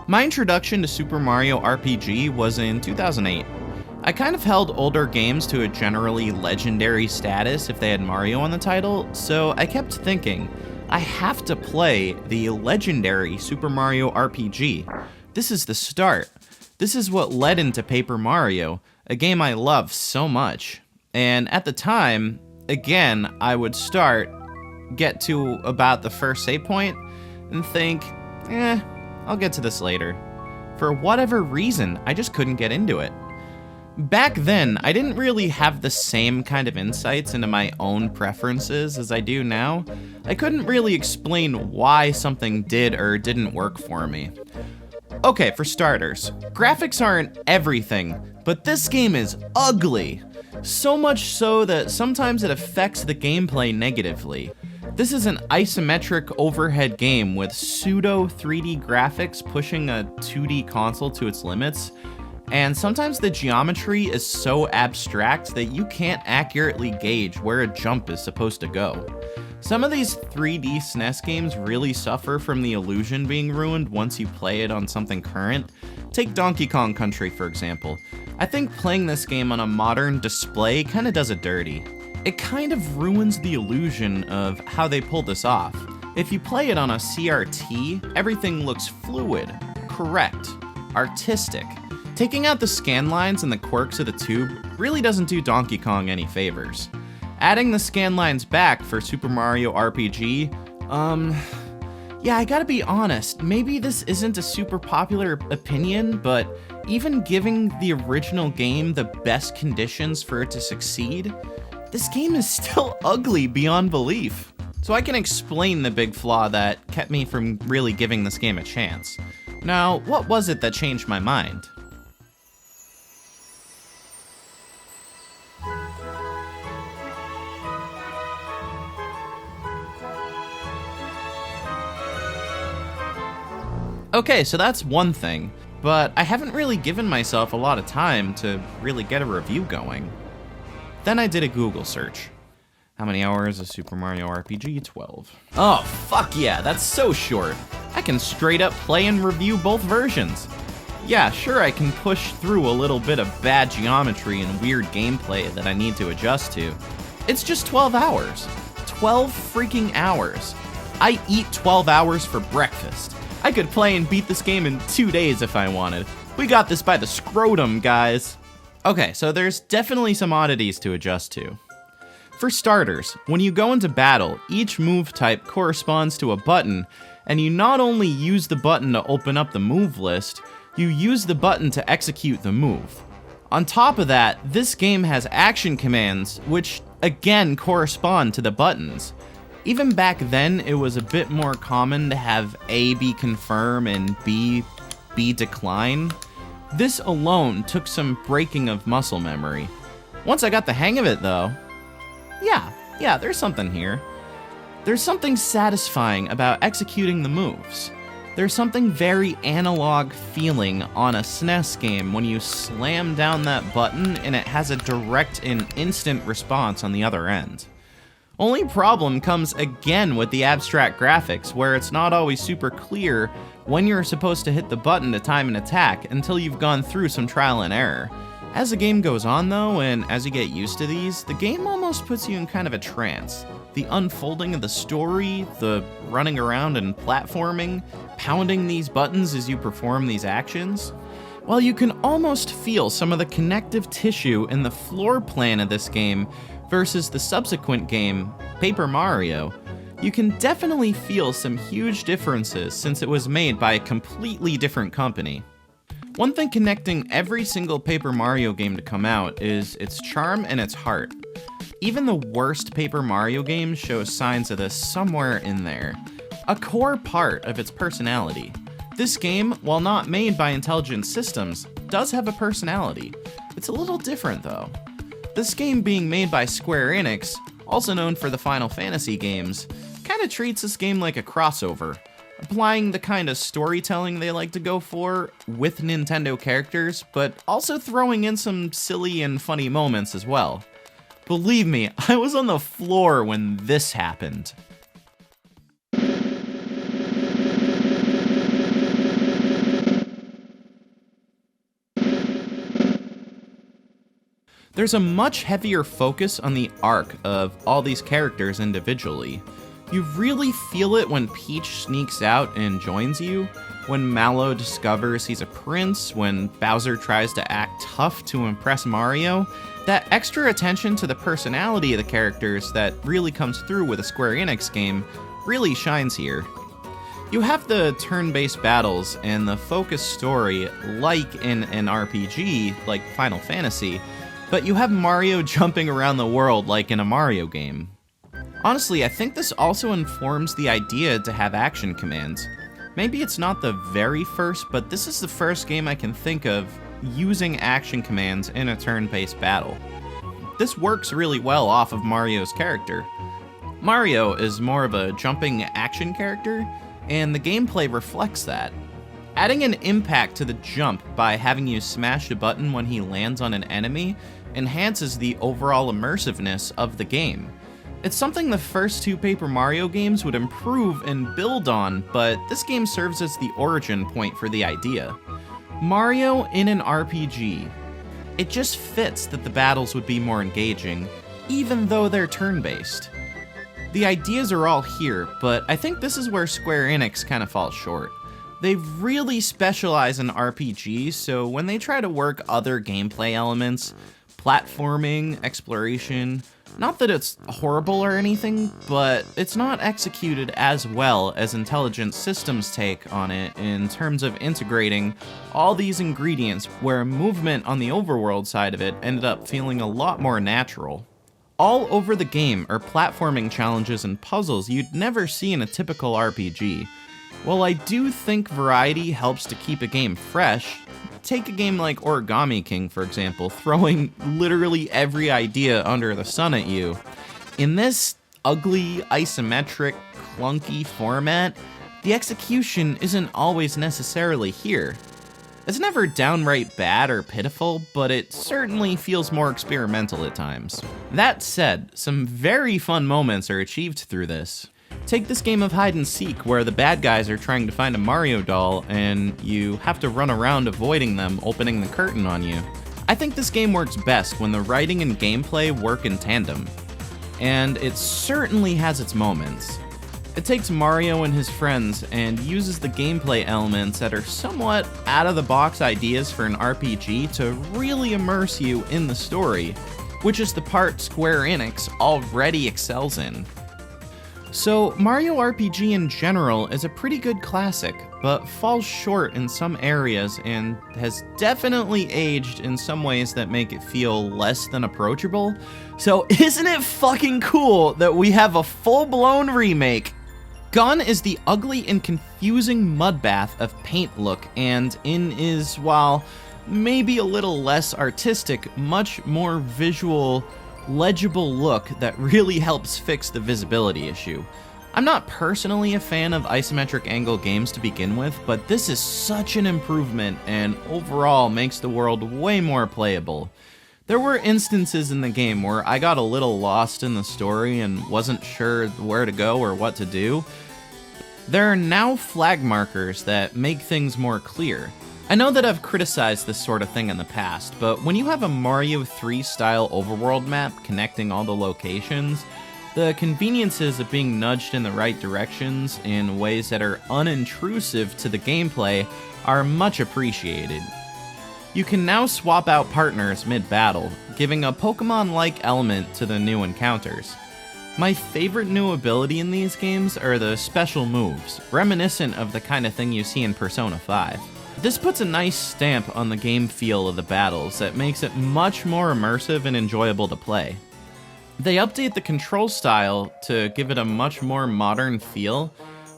My introduction to Super Mario RPG was in 2008. I kind of held older games to a generally legendary status if they had Mario on the title, so I kept thinking, I have to play the legendary Super Mario RPG. This is the start. This is what led into Paper Mario, a game I love so much. And at the time, again, I would get to about the first save point, and think, I'll get to this later. For whatever reason, I just couldn't get into it. Back then, I didn't really have the same kind of insights into my own preferences as I do now. I couldn't really explain why something did or didn't work for me. Okay, for starters, graphics aren't everything, but this game is ugly. So much so that sometimes it affects the gameplay negatively. This is an isometric overhead game with pseudo 3D graphics pushing a 2D console to its limits, and sometimes the geometry is so abstract that you can't accurately gauge where a jump is supposed to go. Some of these 3D SNES games really suffer from the illusion being ruined once you play it on something current. Take Donkey Kong Country, for example. I think playing this game on a modern display kinda does it dirty. It kind of ruins the illusion of how they pulled this off. If you play it on a CRT, everything looks fluid, correct, artistic. Taking out the scan lines and the quirks of the tube really doesn't do Donkey Kong any favors. Adding the scan lines back for Super Mario RPG, yeah, I gotta be honest, maybe this isn't a super popular opinion, but even giving the original game the best conditions for it to succeed, this game is still ugly beyond belief. So I can explain the big flaw that kept me from really giving this game a chance. Now, what was it that changed my mind? Okay, so that's one thing, but I haven't really given myself a lot of time to really get a review going. Then I did a Google search. How many hours is Super Mario RPG? 12. Oh, fuck yeah, that's so short. I can straight up play and review both versions. Yeah, sure, I can push through a little bit of bad geometry and weird gameplay that I need to adjust to. It's just 12 hours. 12 freaking hours. I eat 12 hours for breakfast. I could play and beat this game in 2 days if I wanted. We got this by the scrotum, guys. Okay, so there's definitely some oddities to adjust to. For starters, when you go into battle, each move type corresponds to a button, and you not only use the button to open up the move list, you use the button to execute the move. On top of that, this game has action commands, which again correspond to the buttons. Even back then, it was a bit more common to have A be confirm and B decline. This alone took some breaking of muscle memory. Once I got the hang of it though, yeah, there's something here. There's something satisfying about executing the moves. There's something very analog feeling on a SNES game when you slam down that button and it has a direct and instant response on the other end. Only problem comes again with the abstract graphics, where it's not always super clear when you're supposed to hit the button to time an attack until you've gone through some trial and error. As the game goes on though, and as you get used to these, the game almost puts you in kind of a trance. The unfolding of the story, the running around and platforming, pounding these buttons as you perform these actions. While you can almost feel some of the connective tissue in the floor plan of this game versus the subsequent game, Paper Mario, you can definitely feel some huge differences since it was made by a completely different company. One thing connecting every single Paper Mario game to come out is its charm and its heart. Even the worst Paper Mario games show signs of this somewhere in there. A core part of its personality. This game, while not made by Intelligent Systems, does have a personality. It's a little different though. This game being made by Square Enix, also known for the Final Fantasy games, kinda treats this game like a crossover, applying the kind of storytelling they like to go for with Nintendo characters, but also throwing in some silly and funny moments as well. Believe me, I was on the floor when this happened. There's a much heavier focus on the arc of all these characters individually. You really feel it when Peach sneaks out and joins you, when Mallow discovers he's a prince, when Bowser tries to act tough to impress Mario. That extra attention to the personality of the characters that really comes through with a Square Enix game really shines here. You have the turn-based battles and the focused story like in an RPG like Final Fantasy, but you have Mario jumping around the world like in a Mario game. Honestly, I think this also informs the idea to have action commands. Maybe it's not the very first, but this is the first game I can think of using action commands in a turn-based battle. This works really well off of Mario's character. Mario is more of a jumping action character, and the gameplay reflects that. Adding an impact to the jump by having you smash a button when he lands on an enemy enhances the overall immersiveness of the game. It's something the first two Paper Mario games would improve and build on, but this game serves as the origin point for the idea. Mario in an RPG. It just fits that the battles would be more engaging, even though they're turn-based. The ideas are all here, but I think this is where Square Enix kind of falls short. They really specialize in RPGs, so when they try to work other gameplay elements, platforming, exploration, not that it's horrible or anything, but it's not executed as well as Intelligent Systems' take on it in terms of integrating all these ingredients, where movement on the overworld side of it ended up feeling a lot more natural. All over the game are platforming challenges and puzzles you'd never see in a typical RPG. While I do think variety helps to keep a game fresh, take a game like Origami King, for example, throwing literally every idea under the sun at you. In this ugly, isometric, clunky format, the execution isn't always necessarily here. It's never downright bad or pitiful, but it certainly feels more experimental at times. That said, some very fun moments are achieved through this. Take this game of hide and seek where the bad guys are trying to find a Mario doll and you have to run around avoiding them opening the curtain on you. I think this game works best when the writing and gameplay work in tandem, and it certainly has its moments. It takes Mario and his friends and uses the gameplay elements that are somewhat out-of-the-box ideas for an RPG to really immerse you in the story, which is the part Square Enix already excels in. So, Mario RPG in general is a pretty good classic, but falls short in some areas and has definitely aged in some ways that make it feel less than approachable. So isn't it fucking cool that we have a full-blown remake? Gun is the ugly and confusing mudbath of paint look, and in is, while maybe a little less artistic, much more visual, legible look that really helps fix the visibility issue. I'm not personally a fan of isometric angle games to begin with, but this is such an improvement and overall makes the world way more playable. There were instances in the game where I got a little lost in the story and wasn't sure where to go or what to do. There are now flag markers that make things more clear. I know that I've criticized this sort of thing in the past, but when you have a Mario 3 style overworld map connecting all the locations, the conveniences of being nudged in the right directions in ways that are unintrusive to the gameplay are much appreciated. You can now swap out partners mid-battle, giving a Pokemon-like element to the new encounters. My favorite new ability in these games are the special moves, reminiscent of the kind of thing you see in Persona 5. This puts a nice stamp on the game feel of the battles that makes it much more immersive and enjoyable to play. They update the control style to give it a much more modern feel,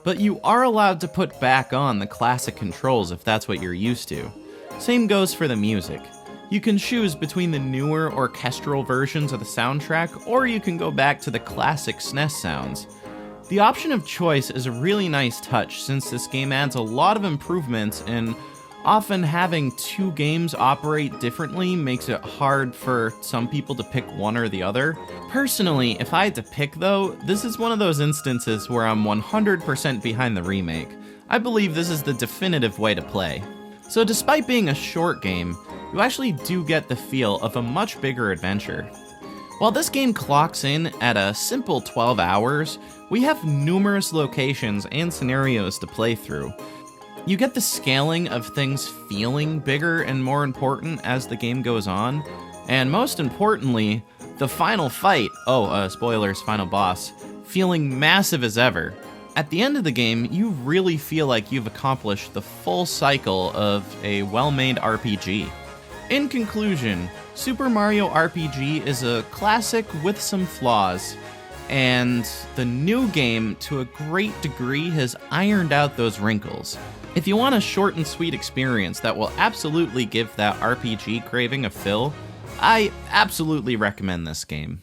but you are allowed to put back on the classic controls if that's what you're used to. Same goes for the music. You can choose between the newer orchestral versions of the soundtrack, or you can go back to the classic SNES sounds. The option of choice is a really nice touch since this game adds a lot of improvements, and often having two games operate differently makes it hard for some people to pick one or the other. Personally, if I had to pick though, this is one of those instances where I'm 100% behind the remake. I believe this is the definitive way to play. So despite being a short game, you actually do get the feel of a much bigger adventure. While this game clocks in at a simple 12 hours, we have numerous locations and scenarios to play through. You get the scaling of things feeling bigger and more important as the game goes on, and most importantly, the final fight, spoilers, final boss, feeling massive as ever. At the end of the game, you really feel like you've accomplished the full cycle of a well-made RPG. In conclusion, Super Mario RPG is a classic with some flaws, and the new game, to a great degree, has ironed out those wrinkles. If you want a short and sweet experience that will absolutely give that RPG craving a fill, I absolutely recommend this game.